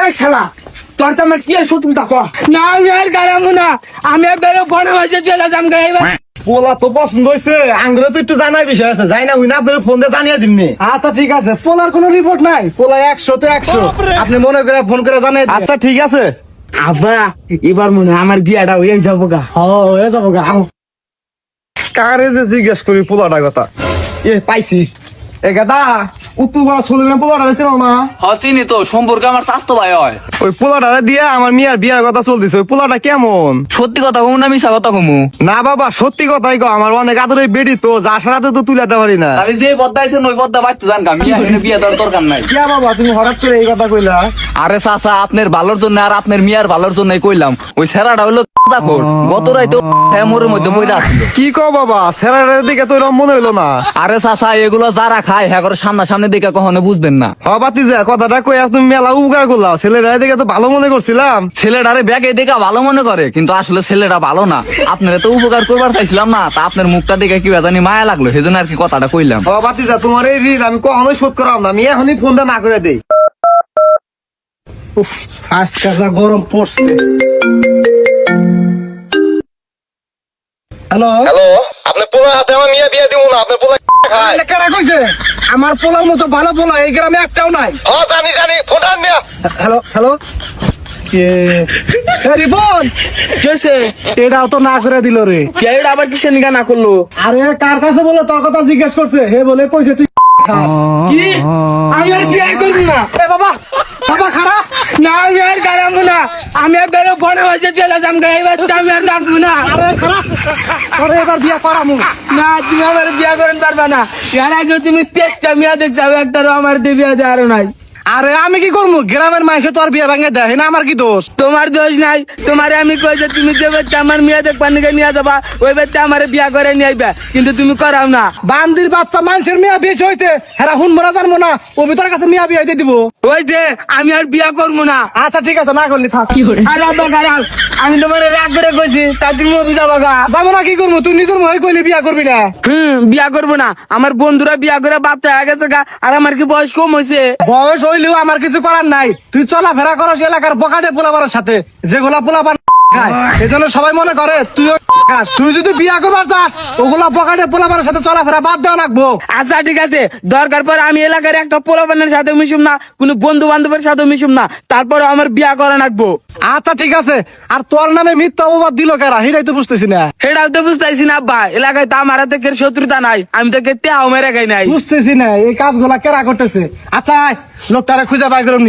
এই শালা তোর তো আমার কি শুতুম তাকো না আমি আর গারামু না আমি একবারে বড় হয়েছে চলে যাম গে এবার পোলা তো পছন্দ হয়েছে আঙ্গুরে তো একটু জানার বিষয় আছে যাই না উনি আপনার ফোন দিয়ে জানিয়ে দিননি। আচ্ছা ঠিক আছে, পোলার কোনো রিপোর্ট নাই, পোলা 100-তে 100, আপনি মনে করে ফোন করে জানাই দিন। আচ্ছা ঠিক আছে। আব্বা এবার মনে হয় আমার বিয়াটা হয়ে যাবো গা। হয়ে যাবো গা। কারে যে জিজ্ঞেস করি পোলাটা কথা পাইছি এ গাদা উত্তর বড় ছোলের পোলাটা ছিল না চিনি তো, সম্পর্কে আমার স্বাস্থ্য ভাই হয়। ওই পোলাটা দিয়ে আমার মিয়ার বিয়ার কথা চলতেছে। ওই পোলাটা কেমন? সত্যি কথা কমু না মিশা কথা কমু? না বাবা সত্যি কথাই গো, আমার অনেক আদরের বেডি তো যা সারাতে তো তুলাতে পারি না। আমি যে পদ্মা আইছেন ওই পদ্মা বাঁচতে জান গা, মিয়া এখানে বিয়ে দেওয়ার দরকার নাই। কিয়া বাবা তুমি হঠাৎ করে এই কথা কইলা? আরে চাচা আপনার ভালোর জন্য আর আপনার মিয়ার ভালোর জন্যই কইলাম। ওই ছেড়াটা হইলো দেখো গত রাইতে মোড়ের মধ্যে বইটা আসছিল। কি কও বাবা, সেরারের দিকে তো এরকম মনে হইলো না। আরে চাচা এগুলো যারা খায় হ্যাঁ করে সামনাসামনি দিকে কখনো বুঝবেন না। বাতি যা কথাটা কই তুমি মেলা উপকার করলা, ছেলেরা দিকে তো ভালো মনে করছিলাম। ছেলেটারে ব্যাগে দেখে ভালো মনে করে কিন্তু আসলে ছেলেটা ভালো না। আপনারা তো উপকার করবার চাইছিলাম না, তা আপনার মুখটা দেখে কি জানি মায়া লাগলো, সেজন্য আর কি কথাটা কইলাম। বাতি যা তোমার এই ঋণ আমি কখনোই শোধ করাম না, আমি এখনই ফোনটা না করে দেই। উফ, আজকে যা গরম পড়ছে। হ্যালো হ্যালো, আপনার পোলা হাতে আমার মিয়া বিয়া দিব না, আপনার পোলা খায়। কারা কইছে আমার পোলার মতো ভালো পোলা এই গ্রামে একটাও নাই? হ্যাঁ জানি জানি, ফোন আন মিয়া। হ্যালো হ্যালো, রিপন কেসে এটাও তো না করে দিল রে। কে এটা আবার কিসের নিগা না করলো? আরে কার কাছে বলে তোর কথা জিজ্ঞেস করছে, হে বলে কইছে তুই খাস। কি আমি আর বিয়ে করবো না? এ বাবা, বাবা খারাপ। না আমি আর গারামু না আমি একবারে বড় হয়েছে চলে যাম গে এবার আমি আর ডাকবো না। আরে খারাপ, তোরে এবার বিয়া করামু। না তুমি আমার বিয়া করেন পারবা না, এর আগে তুমি 23টা মেয়া দেখছো, একটারও আমার দিয়ে বিয়া দেওয়ার নাই। আরে আমি কি করবো, গ্রামের মাইসে তোর বিয়া ভাঙে দেয় না, আমার কি দোষ? তোমার দোষ নাই, তোমারে আমি কই যে তুমি যে বাচ্চা আমার মেয়ে দেখবার নিকে নিয়ে যাবা ওই বাচ্চা আমার বিয়া করে নিয়ে আইবা, কিন্তু তুমি করাও না। বান্দির বাচ্চা মানুষের মিয়া বিয়ে হইতে হেরা হুন মরা জানবো না, ও ভিতর কাছে মিয়া বিয়ে হইতে দিব। ওই যে আমি আর বিয়া করবো না। আচ্ছা ঠিক আছে, না করলি থাক। আর আব্বা খারাপ, আমি তোমার রাগ করে কইছি তা তুমি বুঝাবা গা। যাবো না, কি করবো? তুই নিজের মহে কইলি বিয়া করবি না। বিয়া করবো না, আমার বন্ধুরা বিয়া করে বাচ্চা হয়ে গেছে গা, আর আমার কি বয়স কম হয়েছে? বয়স হইলেও আমার কিছু করার নাই, তুই চলাফেরা করস এলাকার বকাটে পোলাপানের সাথে, যেগুলা পোলাপান খায় এই জন্য সবাই মনে করে তুইও খাস। তুই যদি বিয়া করবার চাস ওগুলা বকাটে পোলাপানের সাথে চলাফেরা বাদ দেওয়া লাগবো। আচ্ছা ঠিক আছে, দরকার পর আমি এলাকার একটা পোলাপানের সাথে মিশুম না, কোন বন্ধু বান্ধবের সাথে মিশুম না, তারপর আমার বিয়া করা লাগবো। আচ্ছা ঠিক আছে, আর তোর নামে মিথ্যা অপবাদ দিল কারা, সেটাই তো বুঝতেছি না। সেটাও তো বুঝতেছি না আব্বা, এলাকায় তো আমার হাতে কেউ শত্রুতা নাই, আমি তো কেউ টেহাও মেরে খাই নাই। বুঝতেছি না এই কাজগুলা কেরা করতেছে। আচ্ছা লোকটারে খুঁজে বাই করুন।